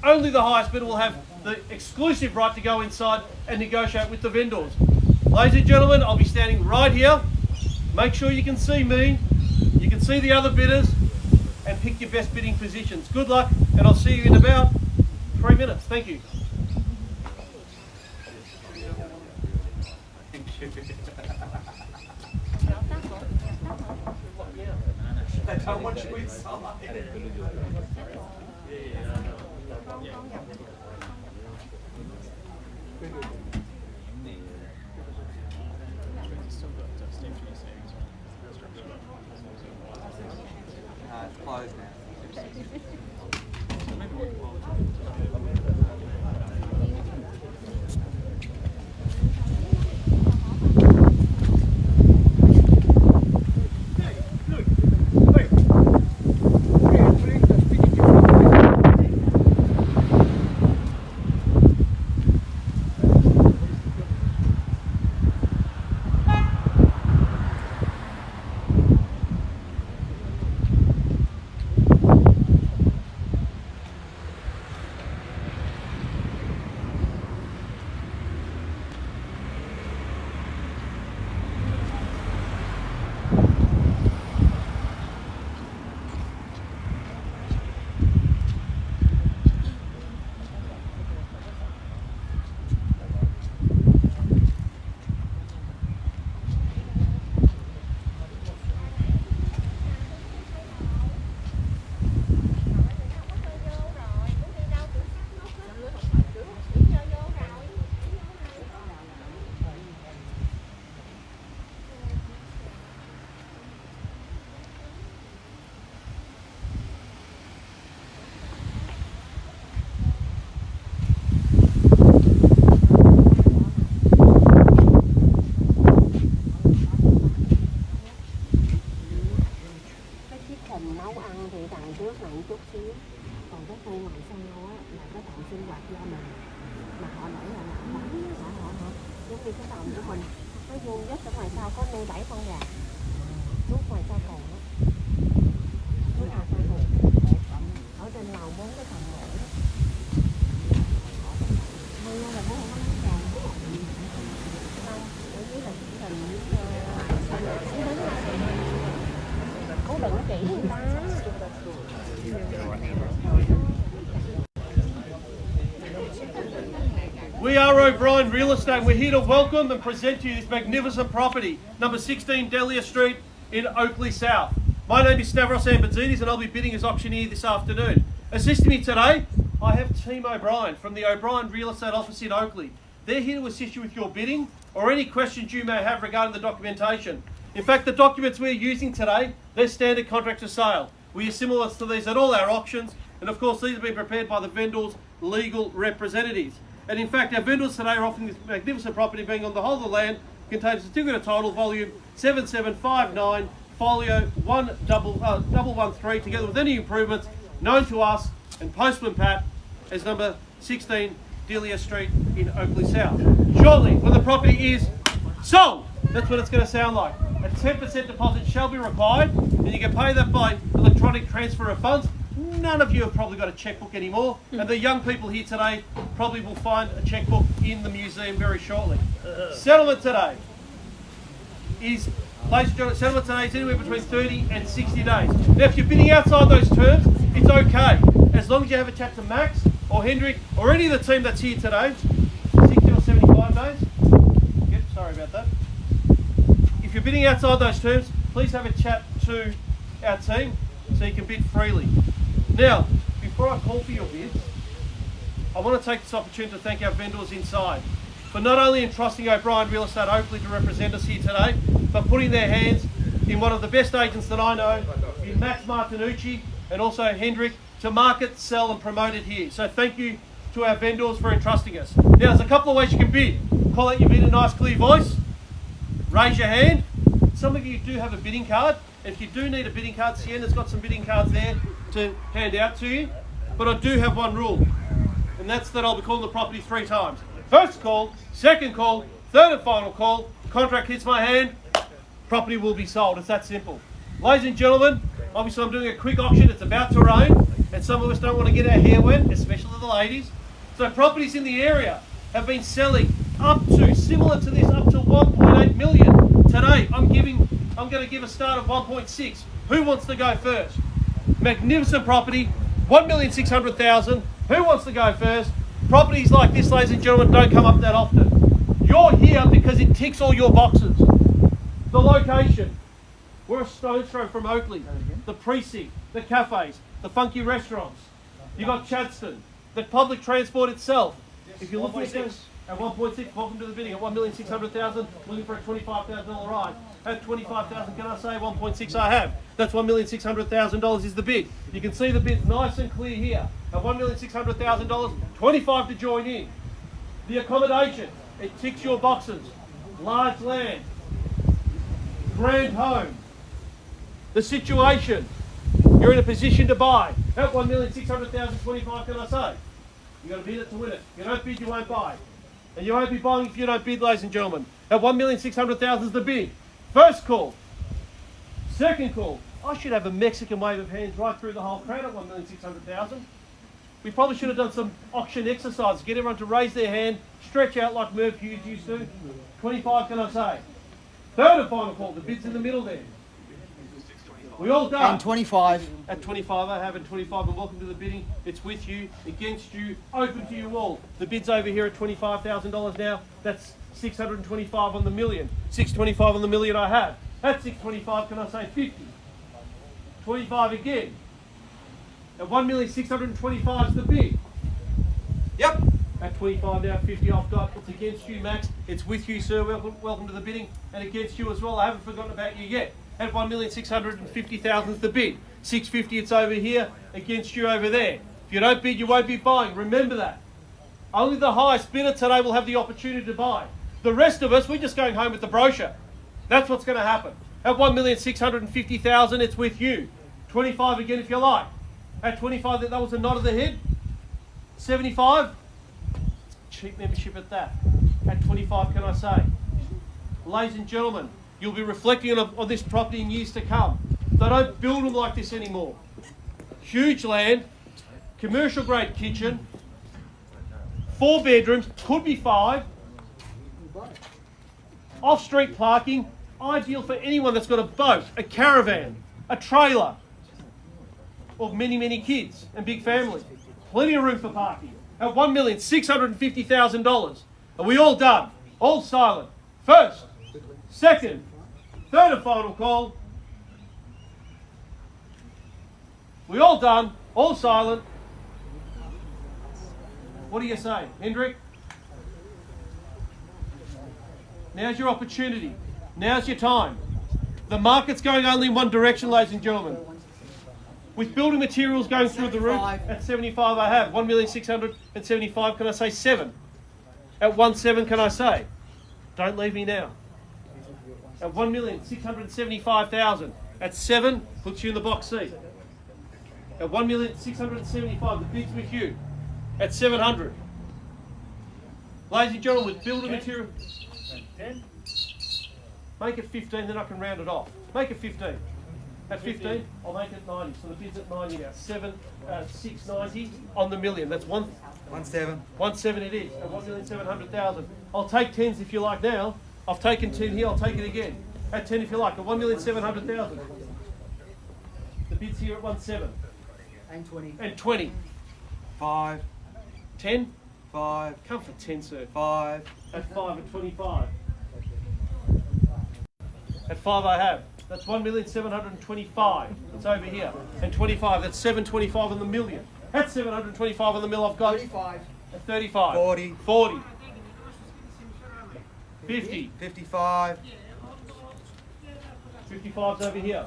only the highest bidder will have the exclusive right to go inside and negotiate with the vendors. Ladies and gentlemen, I'll be standing right here. Make sure you can see me, you can see the other bidders, and pick your best bidding positions. Good luck, and I'll see you in about 3 minutes. Thank you. They don't want you inside. It's closed now. We are OBrien Real Estate. We're here to welcome and present to you this magnificent property, number 16 Delia Street in Oakleigh South. My name is Stavros Ambazidis and I'll be bidding as auctioneer this afternoon. Assisting me today, I have Team OBrien from the OBrien Real Estate office in Oakleigh. They're here to assist you with your bidding or any questions you may have regarding the documentation. In fact, the documents we're using today, they're standard contracts of sale. We use similar to these at all our auctions, and of course these have been prepared by the vendors' legal representatives. And in fact, our vendors today are offering this magnificent property being on the whole of the land, contains a certificate of title, volume 7759, folio 1113, together with any improvements known to us and Postman Pat as number 16 Delia Street in Oakleigh South. Shortly, when the property is sold, that's what it's going to sound like. A 10% deposit shall be required, and you can pay that by electronic transfer of funds. None of you have probably got a checkbook anymore, and the young people here today probably will find a checkbook in the museum very shortly. Settlement today is, ladies and gentlemen, settlement today is anywhere between 30 and 60 days. Now, if you're bidding outside those terms, it's okay, as long as you have a chat to Max or Hendrik or any of the team that's here today. 60 or 75 days. Yep, sorry about that. If you're bidding outside those terms, please have a chat to our team so you can bid freely. Now, before I call for your bids, I want to take this opportunity to thank our vendors inside for not only entrusting OBrien Real Estate Oakleigh to represent us here today, but putting their hands in one of the best agents that I know, in Max Martinucci and also Hendrik, to market, sell and promote it here. So thank you to our vendors for entrusting us. Now, there's a couple of ways you can bid. Call out your bid in a nice clear voice, raise your hand. Some of you do have a bidding card. If you do need a bidding card, Sienna's got some bidding cards there to hand out to you. But I do have one rule, and that's that I'll be calling the property 3 times. First call, second call, third and final call, contract hits my hand, property will be sold. It's that simple. Ladies and gentlemen, obviously I'm doing a quick auction. It's about to rain. and some of us don't want to get our hair wet, especially the ladies. So properties in the area have been selling up to, similar to this, up to 1.8 million. Today, I'm going to give a start of 1.6. Who wants to go first? Magnificent property, 1,600,000. Who wants to go first? Properties like this, ladies and gentlemen, don't come up that often. You're here because it ticks all your boxes. The location. We're a stone's throw from Oakleigh. The precinct, the cafes, the funky restaurants. You got Chadston, the public transport itself. If you're looking at this at 1.6, welcome to the bidding at 1,600,000. Looking for a $25,000 ride. At 25,000, can I say 1.6? I have. That's $1,600,000 is the bid. You can see the bid nice and clear here. At $1,600,000, 25 to join in. The accommodation, it ticks your boxes. Large land, grand home. The situation, you're in a position to buy. At 1,600,000, 25, can I say? You got to bid it to win it. You don't bid, you won't buy. And you won't be buying if you don't bid, ladies and gentlemen. At 1,600,000 is the bid. First call. Second call. I should have a Mexican wave of hands right through the whole crowd at 1,600,000. We probably should have done some auction exercises. Get everyone to raise their hand, stretch out like Merv Hughes used to. 25, can I say? Third and final call. The bid's in the middle there. We all done. And 25. At 25, I have at 25, and welcome to the bidding. It's with you, against you, open to you all. The bid's over here at $25,000 now. That's 625 on the million. 625 on the million I have. At 625, can I say 50? 25 again. At 1,625 is the bid. Yep. At 25 now, 50 I've got. It's against you, Max. It's with you, sir. Welcome to the bidding. And against you as well. I haven't forgotten about you yet. At 1,650,000 is the bid. 650, it's over here. Against you over there. If you don't bid, you won't be buying. Remember that. Only the highest bidder today will have the opportunity to buy. The rest of us, we're just going home with the brochure. That's what's going to happen. At 1,650,000, it's with you. 25 again if you like. At 25, that was a nod of the head. 75, cheap membership at that. At 25, can I say? Ladies and gentlemen, you'll be reflecting on this property in years to come. They don't build them like this anymore. Huge land, commercial grade kitchen, 4 bedrooms, could be 5. Off-street parking, ideal for anyone that's got a boat, a caravan, a trailer, or many, many kids and big families. Plenty of room for parking. At $1,650,000. Are we all done? All silent. First, second, third and final call. We all done? All silent. What do you say, Hendrik? Now's your opportunity. Now's your time. The market's going only in one direction, ladies and gentlemen. With building materials going through the roof, at 75 I have. 1,675,000, can I say 7? At 1.7 can I say? Don't leave me now. At 1,675,000. At 7, puts you in the box seat. At 1,675,000, the bid's with you. At 700. Ladies and gentlemen, with building material. 10? Make it 15, then I can round it off. Make it 15. At 15, I'll make it 90. So the bid's at 90 now. 690 on the million. That's 1.7. 1.7 it is. At 1,700,000. I'll take 10s if you like now. I've taken 10 here, I'll take it again. At 10 if you like. At 1,700,000. The bid's here at 1.7. And 20. And 20. 5. 10? 5. Come for 10, sir. 5. At 5, at 25. At 5 I have. That's 1,725,000. It's over here. And 25, that's 725 on the million. That's 725 on the mill I've got. 35. At 35. 40. 40. 50. 55. 55's over here.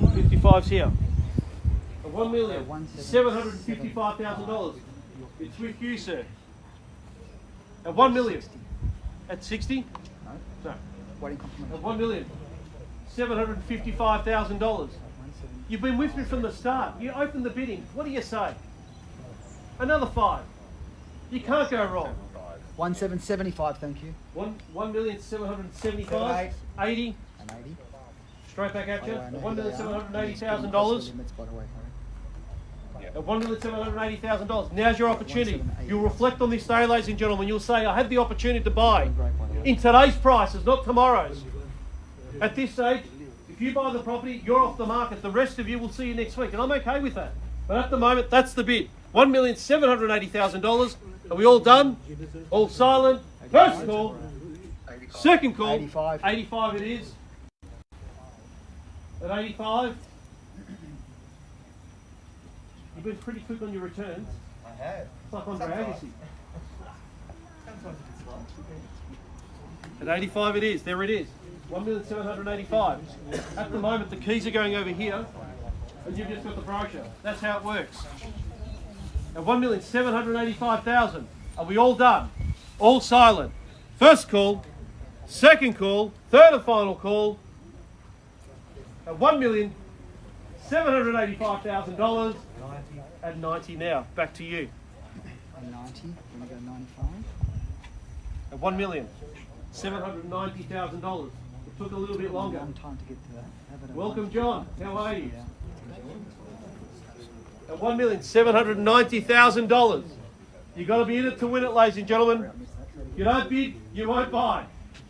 55's here. At $1,755,000. It's with you, sir. At 1 million. At 60? No. Waiting confirmation. At $1,755,000. You've been with me from the start. You opened the bidding. What do you say? Another 5. You can't go wrong. 1,775, thank you. 1,775,000. 80. And 80. Straight back at you. I know At who they are. $1,780,000. Limits, by the way, Harry. At $1,780,000. Now's your opportunity. You'll reflect on this day, ladies and gentlemen. You'll say, I had the opportunity to buy in today's prices, not tomorrow's. At this stage, if you buy the property, you're off the market. The rest of you will see you next week, and I'm okay with that. But at the moment, that's the bid. $1,780,000. Are we all done? All silent? First call. Second call. 85. 85 it is. At 85. You've been pretty quick on your returns. I have. It's like Andre Agassi. At 85 it is. There it is. 1,785,000. At the moment, the keys are going over here, and you've just got the brochure. That's how it works. At 1,785,000. Are we all done? All silent. First call, second call, third and final call. At $1,785,000. At 90 now. Back to you. 90. We're going to go 95. At $1,790,000. It took a little bit longer. Long time to get to that. Welcome, John. How are you? At $1,790,000. You got to be in it to win it, ladies and gentlemen. You don't bid, you won't buy.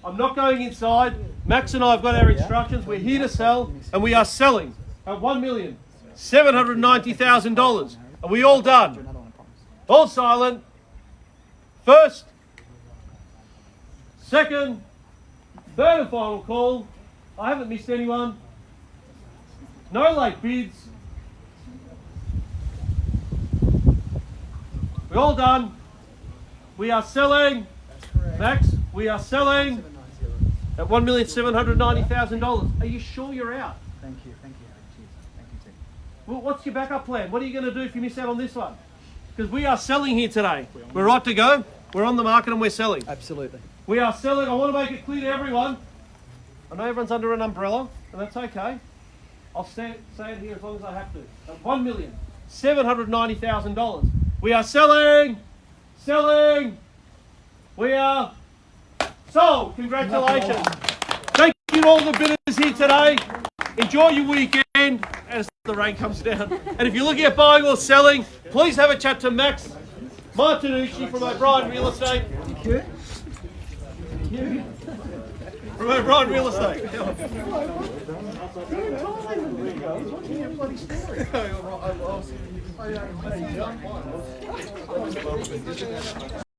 I'm not going inside. Max and I have got our instructions. We're here to sell, and we are selling at $1,790,000. Are we all done? Another one, I promise. All silent. First, second, third and final call. I haven't missed anyone. No late bids. We're all done. We are selling. Max, we are selling at $1,790,000. Are you sure you're out? Thank you, Harry. Cheers. Thank you, too. Well, what's your backup plan? What are you going to do if you miss out on this one? Because we are selling here today. We're right to go. We're on the market and we're selling. Absolutely. We are selling. I want to make it clear to everyone. I know everyone's under an umbrella, and that's okay. I'll say it here as long as I have to. At $1,790,000. We are selling. We are sold. Congratulations. Thank you to all the bidders here today. Enjoy your weekend as the rain comes down. And if you're looking at buying or selling, please have a chat to Max Martinucci from OBrien Real Estate. Thank you. From OBrien Real Estate. I